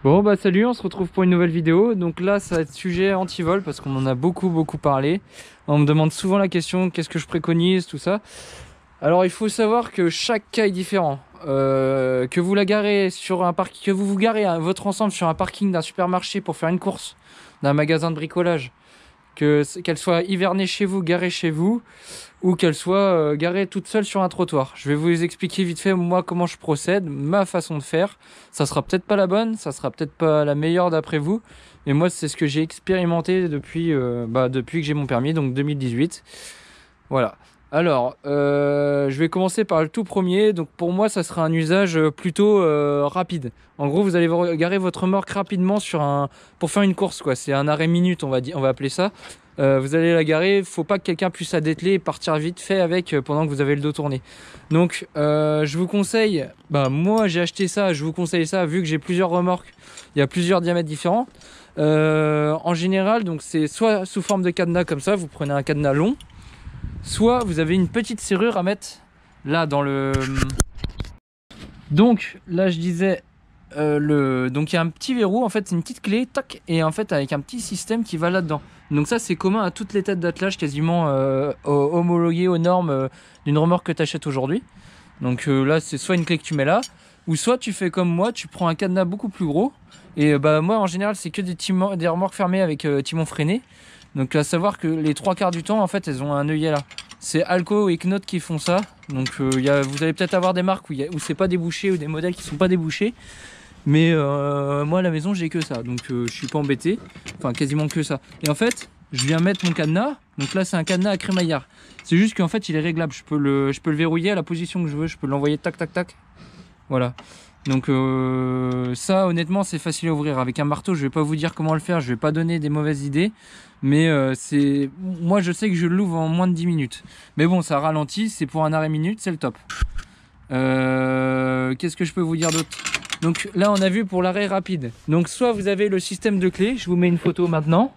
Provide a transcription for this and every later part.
Bon bah salut, on se retrouve pour une nouvelle vidéo. Donc là ça va être sujet anti-vol parce qu'on en a beaucoup parlé. On me demande souvent la question, qu'est-ce que je préconise, tout ça. Alors il faut savoir que chaque cas est différent. Que vous la garez sur un parking, que vous garez votre ensemble sur un parking d'un supermarché pour faire une course, d'un magasin de bricolage, qu'elle soit hivernée chez vous, garée chez vous, ou qu'elle soit garée toute seule sur un trottoir. Je vais vous expliquer vite fait moi comment je procède, ma façon de faire. Ça sera peut-être pas la bonne, ça sera peut-être pas la meilleure d'après vous, mais moi c'est ce que j'ai expérimenté depuis que j'ai mon permis, donc 2018. Voilà. Alors, je vais commencer par le tout premier. Donc pour moi, ça sera un usage plutôt rapide. En gros, vous allez garer votre remorque rapidement pour faire une course, quoi. C'est un arrêt minute, on va appeler ça. Vous allez la garer. Faut pas que quelqu'un puisse la dételer et partir vite fait avec pendant que vous avez le dos tourné. Donc, je vous conseille. Moi, j'ai acheté ça. Je vous conseille ça vu que j'ai plusieurs remorques. Il y a plusieurs diamètres différents. En général, donc c'est soit sous forme de cadenas comme ça. Vous prenez un cadenas long. Soit vous avez une petite serrure à mettre là dans le... Donc là je disais donc il y a un petit verrou, en fait c'est une petite clé, tac, et en fait avec un petit système qui va là-dedans. Donc ça c'est commun à toutes les têtes d'attelage quasiment homologuées aux normes d'une remorque que tu achètes aujourd'hui. Donc là c'est soit une clé que tu mets là, ou soit tu fais comme moi, tu prends un cadenas beaucoup plus gros. Et moi en général c'est que des remorques fermées avec timon freiné. Donc à savoir que les 3/4 du temps en fait elles ont un œillet là. C'est Alco et Knot qui font ça. Donc vous allez peut-être avoir des marques où c'est pas débouché ou des modèles qui sont pas débouchés. Mais moi à la maison j'ai que ça. Donc je suis pas embêté. Enfin quasiment que ça. Et en fait je viens mettre mon cadenas. Donc là c'est un cadenas à crémaillard. C'est juste qu'en fait il est réglable. Je peux le verrouiller à la position que je veux. Je peux l'envoyer tac tac tac. Voilà. Donc ça honnêtement c'est facile à ouvrir. Avec un marteau je vais pas vous dire comment le faire. Je vais pas donner des mauvaises idées. Mais moi je sais que je l'ouvre en moins de 10 minutes. Mais bon ça ralentit, c'est pour un arrêt minute, c'est le top. Qu'est-ce que je peux vous dire d'autre? Donc là on a vu pour l'arrêt rapide. Donc soit vous avez le système de clé, je vous mets une photo maintenant.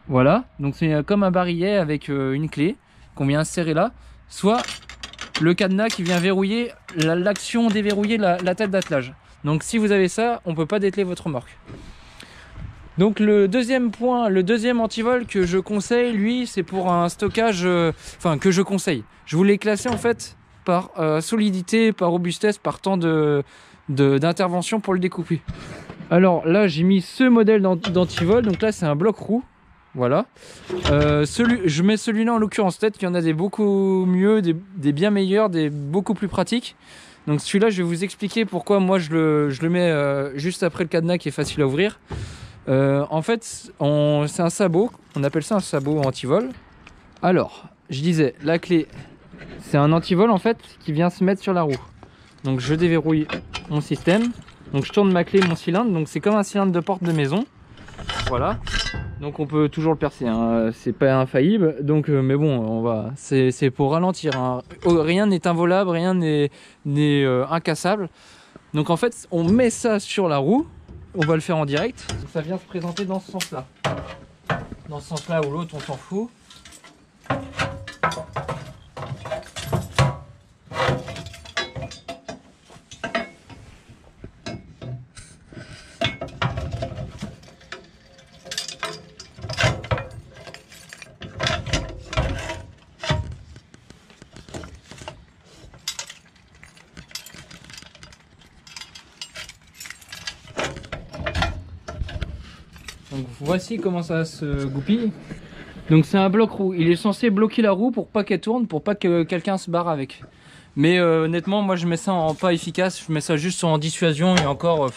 Voilà, donc c'est comme un barillet avec une clé qu'on vient serrer là. Soit le cadenas qui vient verrouiller l'action déverrouiller la tête d'attelage. Donc si vous avez ça, on peut pas dételer votre remorque. Donc le deuxième point, le deuxième antivol que je conseille, lui, c'est pour un stockage, que je conseille. Je vous l'ai classé en fait par solidité, par robustesse, par temps d'intervention pour le découper. Alors là, j'ai mis ce modèle d'antivol, donc là c'est un bloc roux, voilà. Je mets celui-là en l'occurrence, peut-être qu'il y en a des beaucoup mieux, des bien meilleurs, des beaucoup plus pratiques. Donc celui-là, je vais vous expliquer pourquoi moi je le mets juste après le cadenas qui est facile à ouvrir. En fait, c'est un sabot, on appelle ça un sabot anti-vol. Alors, je disais, la clé, c'est un anti-vol en fait qui vient se mettre sur la roue. Donc je déverrouille mon système, donc je tourne ma clé, mon cylindre, donc c'est comme un cylindre de porte de maison. Voilà, donc on peut toujours le percer, hein. C'est pas infaillible, donc mais bon, c'est pour ralentir, hein. Rien n'est involable, rien n'est incassable. Donc en fait, on met ça sur la roue. On va le faire en direct. Ça vient se présenter dans ce sens-là. Dans ce sens-là ou l'autre, on s'en fout. Donc voici comment ça se goupille. Donc c'est un bloc roue. Il est censé bloquer la roue pour pas qu'elle tourne, pour pas que quelqu'un se barre avec. Mais honnêtement, moi je mets ça en pas efficace. Je mets ça juste en dissuasion et encore.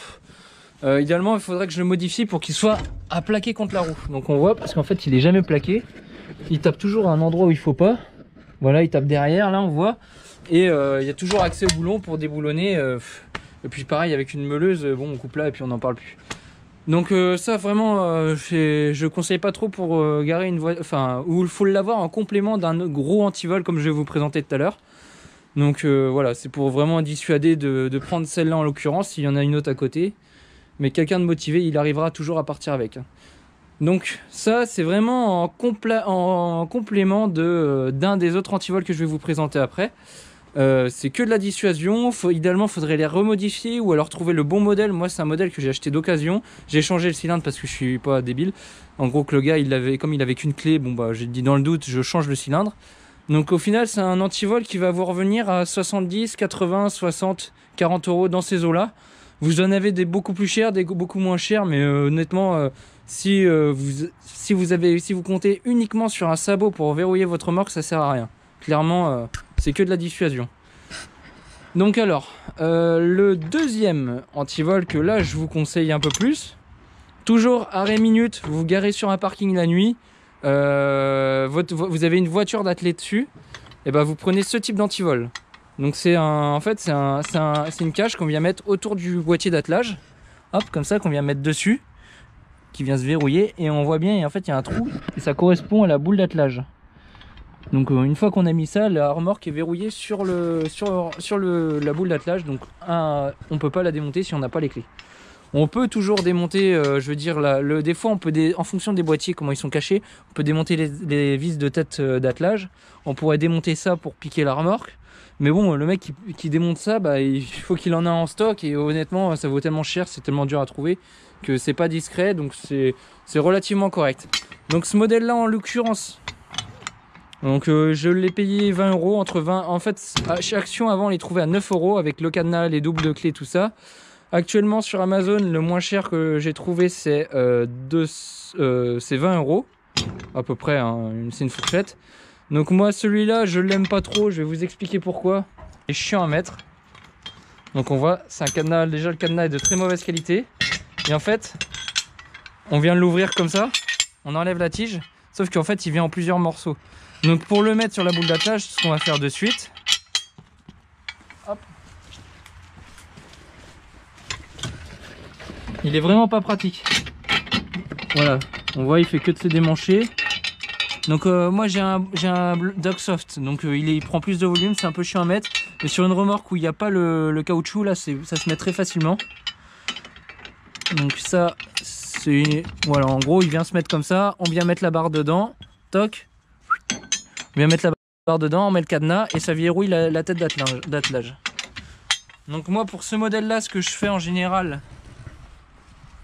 Idéalement, il faudrait que je le modifie pour qu'il soit à plaquer contre la roue. Donc on voit parce qu'en fait il est jamais plaqué. Il tape toujours à un endroit où il faut pas. Voilà, il tape derrière, là on voit. Et il y a toujours accès au boulon pour déboulonner. Et puis pareil avec une meuleuse, bon on coupe là et puis on n'en parle plus. Donc ça vraiment je conseille pas trop pour garer une voiture, enfin où il faut l'avoir en complément d'un gros antivol comme je vais vous présenter tout à l'heure. Donc voilà, c'est pour vraiment dissuader de prendre celle-là en l'occurrence, s'il y en a une autre à côté. Mais quelqu'un de motivé, il arrivera toujours à partir avec. Donc ça c'est vraiment en complément d'un des autres antivols que je vais vous présenter après. C'est que de la dissuasion. Idéalement, il faudrait les remodifier ou alors trouver le bon modèle. Moi, c'est un modèle que j'ai acheté d'occasion. J'ai changé le cylindre parce que je suis pas débile. En gros, que le gars, comme il avait qu'une clé, bon bah j'ai dit dans le doute, je change le cylindre. Donc au final, c'est un antivol qui va vous revenir à 70, 80, 60, 40 euros dans ces eaux-là. Vous en avez des beaucoup plus chers, des beaucoup moins chers, mais honnêtement, si vous comptez uniquement sur un sabot pour verrouiller votre remorque, ça sert à rien. Clairement, c'est que de la dissuasion. Donc alors, le deuxième antivol que là je vous conseille un peu plus, toujours arrêt minute, vous vous garez sur un parking la nuit, vous avez une voiture d'athlète dessus, et ben vous prenez ce type d'antivol. Donc c'est en fait c'est une cage qu'on vient mettre autour du boîtier d'attelage, hop comme ça, qu'on vient mettre dessus, qui vient se verrouiller, et on voit bien, et en fait il y a un trou et ça correspond à la boule d'attelage. Donc une fois qu'on a mis ça, la remorque est verrouillée sur la boule d'attelage, donc on ne peut pas la démonter si on n'a pas les clés. On peut toujours démonter, je veux dire, des fois on peut, en fonction des boîtiers, comment ils sont cachés, on peut démonter les vis de tête d'attelage. On pourrait démonter ça pour piquer la remorque. Mais bon, le mec qui démonte ça, bah, il faut qu'il en ait en stock, et honnêtement ça vaut tellement cher, c'est tellement dur à trouver que c'est pas discret, donc c'est relativement correct. Donc ce modèle là en l'occurrence, donc je l'ai payé 20 euros, entre 20, en fait chez Action avant on les trouvait à 9 euros avec le cadenas, les doubles de clés, tout ça. Actuellement sur Amazon, le moins cher que j'ai trouvé c'est 20 euros à peu près, hein, c'est une fourchette. Donc moi celui-là je l'aime pas trop, je vais vous expliquer pourquoi. Il est chiant à mettre. Donc on voit, c'est un cadenas, déjà le cadenas est de très mauvaise qualité. Et en fait, on vient de l'ouvrir comme ça, on enlève la tige, sauf qu'en fait il vient en plusieurs morceaux. Donc pour le mettre sur la boule d'attelage, ce qu'on va faire de suite, hop. Il est vraiment pas pratique. Voilà, on voit il fait que de se démancher. Donc moi j'ai un Dogsoft, donc il prend plus de volume, c'est un peu chiant à mettre. Mais sur une remorque où il n'y a pas le caoutchouc, là ça se met très facilement. Donc ça, c'est... Voilà, en gros il vient se mettre comme ça, on vient mettre la barre dedans, toc. On vient mettre la barre dedans, on met le cadenas et ça verrouille la tête d'attelage. Donc moi pour ce modèle là, ce que je fais en général,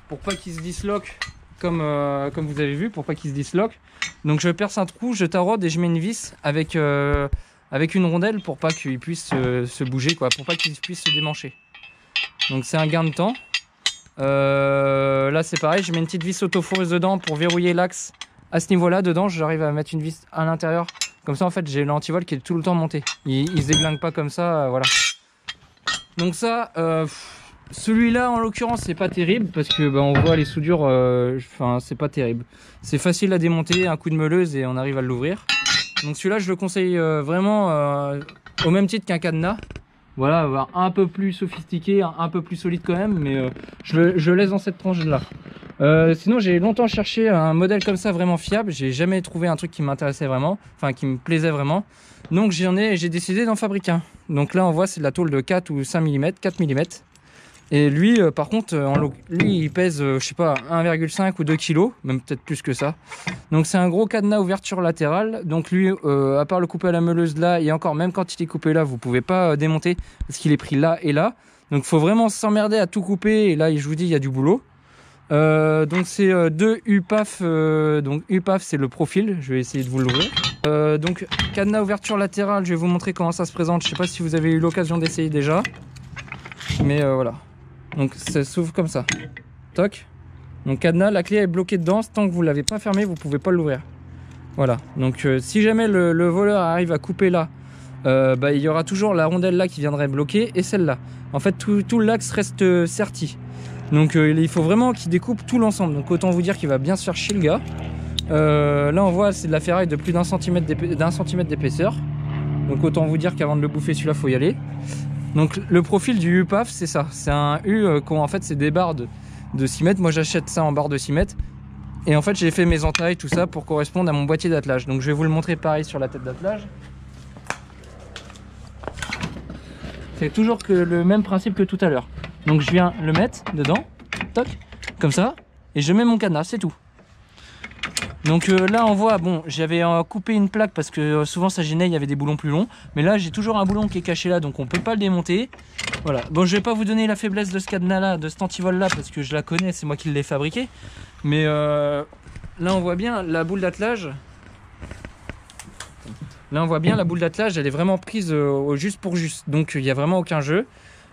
pour pas qu'il se disloque, comme vous avez vu, pour pas qu'il se disloque, donc je perce un trou, je taraude et je mets une vis avec une rondelle pour pas qu'il puisse se bouger, quoi, pour pas qu'il puisse se démancher. Donc c'est un gain de temps. Là c'est pareil, je mets une petite vis autoforeuse dedans pour verrouiller l'axe à ce niveau là. Dedans j'arrive à mettre une vis à l'intérieur, comme ça en fait j'ai l'antivol qui est tout le temps monté, il se déglingue pas comme ça, voilà. Donc ça, celui-là en l'occurrence c'est pas terrible parce que bah, on voit les soudures, enfin c'est pas terrible, c'est facile à démonter, un coup de meuleuse et on arrive à l'ouvrir. Donc celui-là je le conseille vraiment au même titre qu'un cadenas. Voilà, un peu plus sophistiqué, un peu plus solide quand même, mais je laisse dans cette tranche là. Sinon j'ai longtemps cherché un modèle comme ça vraiment fiable, j'ai jamais trouvé un truc qui m'intéressait vraiment, enfin qui me plaisait vraiment. Donc j'ai décidé d'en fabriquer un. Donc là on voit c'est de la tôle de 4 ou 5 mm, 4 mm. Et lui par contre, lui il pèse je sais pas 1,5 ou 2 kg, même peut-être plus que ça. Donc c'est un gros cadenas ouverture latérale. Donc lui à part le couper à la meuleuse là, et encore même quand il est coupé là, vous pouvez pas démonter parce qu'il est pris là et là. Donc faut vraiment s'emmerder à tout couper, et là je vous dis il y a du boulot. Donc c'est deux UPAF, donc UPAF c'est le profil, je vais essayer de vous l'ouvrir. Donc cadenas ouverture latérale, je vais vous montrer comment ça se présente, je sais pas si vous avez eu l'occasion d'essayer déjà, mais voilà. Donc ça s'ouvre comme ça, toc. Donc cadenas, la clé est bloquée dedans, tant que vous l'avez pas fermé vous pouvez pas l'ouvrir. Voilà, donc si jamais le voleur arrive à couper là, bah, il y aura toujours la rondelle là qui viendrait bloquer, et celle-là. En fait tout l'axe reste serti. Donc il faut vraiment qu'il découpe tout l'ensemble. Donc autant vous dire qu'il va bien se faire chier le gars. Là on voit c'est de la ferraille de plus d'1 centimètre d'épaisseur. Donc autant vous dire qu'avant de le bouffer celui-là faut y aller. Donc le profil du UPAF c'est ça. C'est un U en fait c'est des barres de 6 mètres. Moi j'achète ça en barre de 6 mètres. Et en fait j'ai fait mes entailles tout ça pour correspondre à mon boîtier d'attelage. Donc je vais vous le montrer pareil sur la tête d'attelage. C'est toujours le même principe que tout à l'heure. Donc je viens le mettre dedans, toc, comme ça, et je mets mon cadenas, c'est tout. Donc là on voit, bon j'avais coupé une plaque parce que souvent ça gênait, il y avait des boulons plus longs. Mais là j'ai toujours un boulon qui est caché là, donc on peut pas le démonter. Voilà, bon je vais pas vous donner la faiblesse de ce cadenas là, de cet antivol là, parce que je la connais, c'est moi qui l'ai fabriqué. Mais là on voit bien la boule d'attelage. Là on voit bien la boule d'attelage, elle est vraiment prise au juste pour juste. Donc il n'y a vraiment aucun jeu.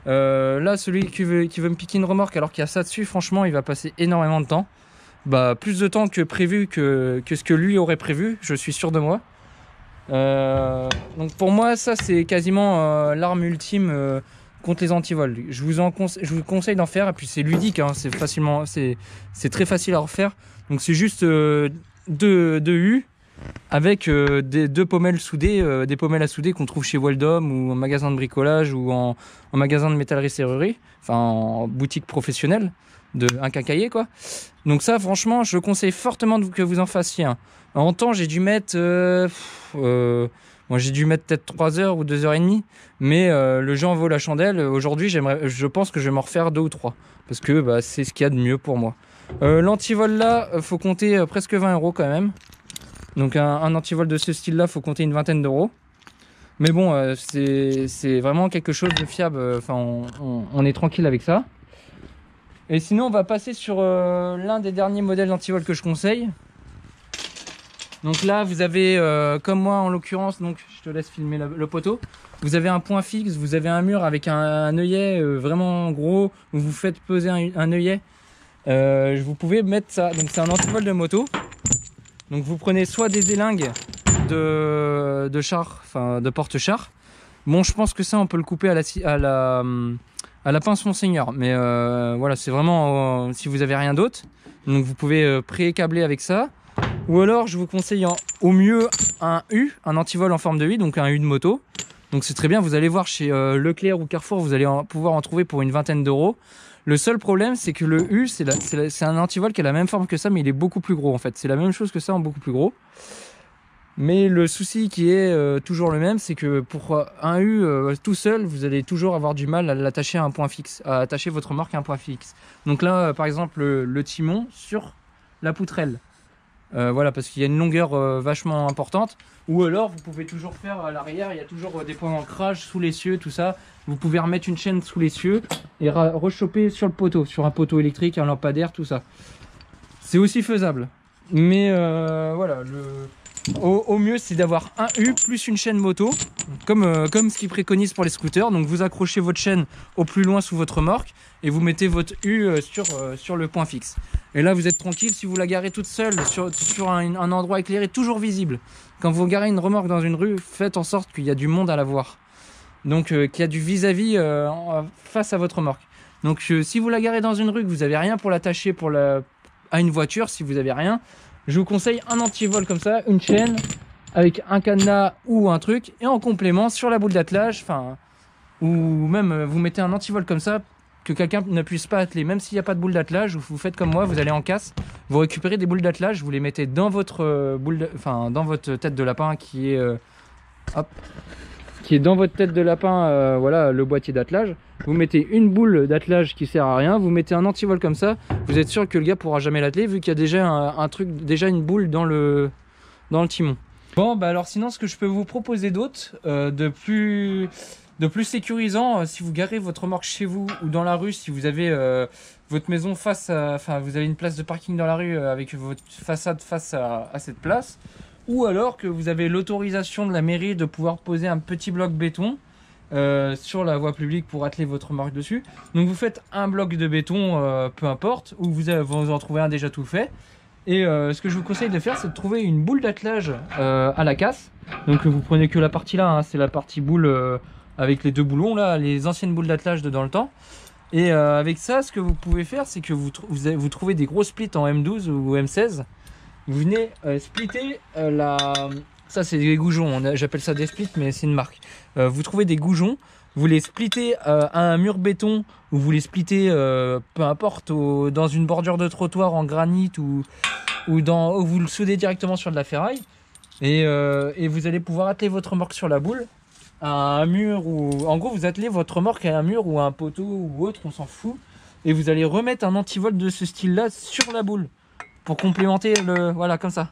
Là celui qui veut me piquer une remorque alors qu'il y a ça dessus, franchement il va passer énormément de temps. Bah, plus de temps que prévu que ce que lui aurait prévu, je suis sûr de moi. Donc pour moi ça c'est quasiment l'arme ultime contre les antivols. Je vous conseille d'en faire, et puis c'est ludique, hein, c'est très facile à refaire. Donc c'est juste deux U avec deux pommelles soudées, des pommelles à souder qu'on trouve chez Weldom ou en magasin de bricolage ou en magasin de métallerie-serrurerie, enfin en boutique professionnelle. Un quincaillier quoi. Donc ça franchement je conseille fortement que vous en fassiez un. En temps j'ai dû mettre moi j'ai dû mettre peut-être 3 heures ou 2 heures et demie, mais le jeu en vaut la chandelle. Aujourd'hui je pense que je vais m'en refaire 2 ou 3 parce que bah, c'est ce qu'il y a de mieux pour moi. L'antivol là faut compter presque 20 € quand même. Donc un antivol de ce style là faut compter une vingtaine d'euros. Mais bon c'est vraiment quelque chose de fiable, enfin on est tranquille avec ça. Et sinon on va passer sur l'un des derniers modèles d'antivol que je conseille. Donc là vous avez comme moi en l'occurrence, donc je te laisse filmer le poteau. Vous avez un point fixe, vous avez un mur avec un œillet vraiment gros où vous faites peser un œillet. Vous pouvez mettre ça, donc c'est un antivol de moto. Donc vous prenez soit des élingues de char, enfin de porte-char. Bon je pense que ça on peut le couper à la pince Monseigneur, mais voilà c'est vraiment si vous avez rien d'autre, donc vous pouvez pré-câbler avec ça, ou alors je vous conseille au mieux un U, un antivol en forme de U, donc un U de moto. Donc c'est très bien, vous allez voir chez Leclerc ou Carrefour, vous allez pouvoir en trouver pour une vingtaine d'euros. Le seul problème c'est que le U c'est un antivol qui a la même forme que ça, mais il est beaucoup plus gros en fait, c'est la même chose que ça en beaucoup plus gros. Mais le souci qui est toujours le même, c'est que pour un U tout seul, vous allez toujours avoir du mal à l'attacher à un point fixe, à attacher votre remorque à un point fixe. Donc là, par exemple, le timon sur la poutrelle. Voilà, parce qu'il y a une longueur vachement importante. Ou alors, vous pouvez toujours faire à l'arrière, il y a toujours des points d'ancrage sous l'essieu, tout ça. Vous pouvez remettre une chaîne sous l'essieu et rechoper sur le poteau, sur un poteau électrique, un lampadaire, tout ça. C'est aussi faisable. Mais voilà, au mieux c'est d'avoir un U plus une chaîne moto, comme ce qu'ils préconisent pour les scooters. Donc vous accrochez votre chaîne au plus loin sous votre remorque et vous mettez votre U sur le point fixe. Et là vous êtes tranquille, si vous la garez toute seule sur un endroit éclairé, toujours visible. Quand vous garez une remorque dans une rue, faites en sorte qu'il y a du monde à la voir. Donc qu'il y a du vis-à-vis face à votre remorque. Donc si vous la garez dans une rue, que vous n'avez rien pour l'attacher à une voiture, si vous n'avez rien, je vous conseille un antivol comme ça, une chaîne avec un cadenas ou un truc, et en complément sur la boule d'attelage, enfin, ou même vous mettez un antivol comme ça que quelqu'un ne puisse pas atteler, même s'il n'y a pas de boule d'attelage. Vous faites comme moi, vous allez en casse, vous récupérez des boules d'attelage, vous les mettez dans votre dans votre tête de lapin qui est dans votre tête de lapin, voilà le boîtier d'attelage. Vous mettez une boule d'attelage qui sert à rien, vous mettez un antivol comme ça, vous êtes sûr que le gars pourra jamais l'atteler vu qu'il y a déjà déjà une boule dans le timon. Bon bah alors sinon ce que je peux vous proposer d'autre de plus sécurisant, si vous garez votre remorque chez vous ou dans la rue, si vous avez votre maison face à, enfin vous avez une place de parking dans la rue avec votre façade face à cette place, ou alors que vous avez l'autorisation de la mairie de pouvoir poser un petit bloc béton sur la voie publique pour atteler votre remorque dessus. Donc vous faites un bloc de béton, peu importe, ou vous en trouvez un déjà tout fait. Et ce que je vous conseille de faire, c'est de trouver une boule d'attelage à la casse. Donc vous prenez que la partie là, hein, c'est la partie boule avec les deux boulons là, les anciennes boules d'attelage de dans le temps. Et avec ça, ce que vous pouvez faire, c'est que vous trouvez des gros splits en M12 ou M16. Vous venez splitter ça c'est des goujons, j'appelle ça des splits, mais c'est une marque. Vous trouvez des goujons, vous les splittez à un mur béton, ou vous les splittez peu importe dans une bordure de trottoir en granit, ou vous le soudez directement sur de la ferraille, et vous allez pouvoir atteler votre remorque sur la boule à un mur, ou en gros vous attelez votre remorque à un mur ou à un poteau ou autre, on s'en fout, et vous allez remettre un antivol de ce style là sur la boule pour complémenter voilà, comme ça.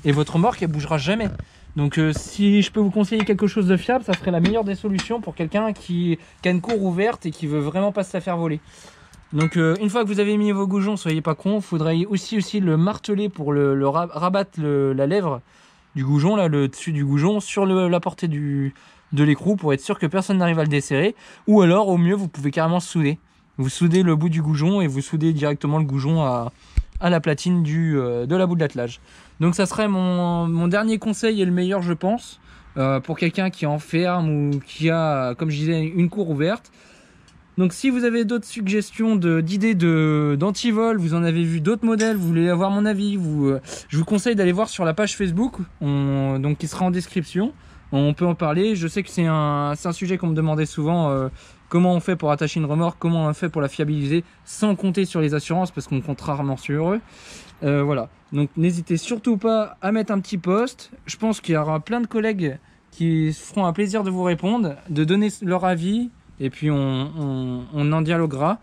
et votre remorque elle bougera jamais. Donc si je peux vous conseiller quelque chose de fiable, ça serait la meilleure des solutions pour quelqu'un qui a une cour ouverte et qui veut vraiment pas se la faire voler. Donc une fois que vous avez mis vos goujons, soyez pas con, il faudrait aussi le marteler pour rabattre la lèvre du goujon, là, le dessus du goujon, sur la portée de l'écrou pour être sûr que personne n'arrive à le desserrer. Ou alors au mieux vous pouvez carrément souder. Vous soudez le bout du goujon et vous soudez directement le goujon à la platine de la bout de l'attelage. Donc ça serait mon dernier conseil et le meilleur je pense, pour quelqu'un qui enferme ou qui a, comme je disais, une cour ouverte. Donc si vous avez d'autres suggestions d'idées d'antivol, vous en avez vu d'autres modèles, vous voulez avoir mon avis, je vous conseille d'aller voir sur la page Facebook, donc qui sera en description. On peut en parler. Je sais que c'est un sujet qu'on me demandait souvent, comment on fait pour attacher une remorque, comment on fait pour la fiabiliser sans compter sur les assurances parce qu'on compte rarement sur eux. Voilà, donc n'hésitez surtout pas à mettre un petit post. Je pense qu'il y aura plein de collègues qui se feront un plaisir de vous répondre, de donner leur avis et puis on en dialoguera.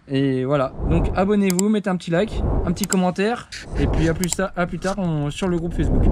Et voilà, donc abonnez-vous, mettez un petit like, un petit commentaire et puis à plus tard sur le groupe Facebook.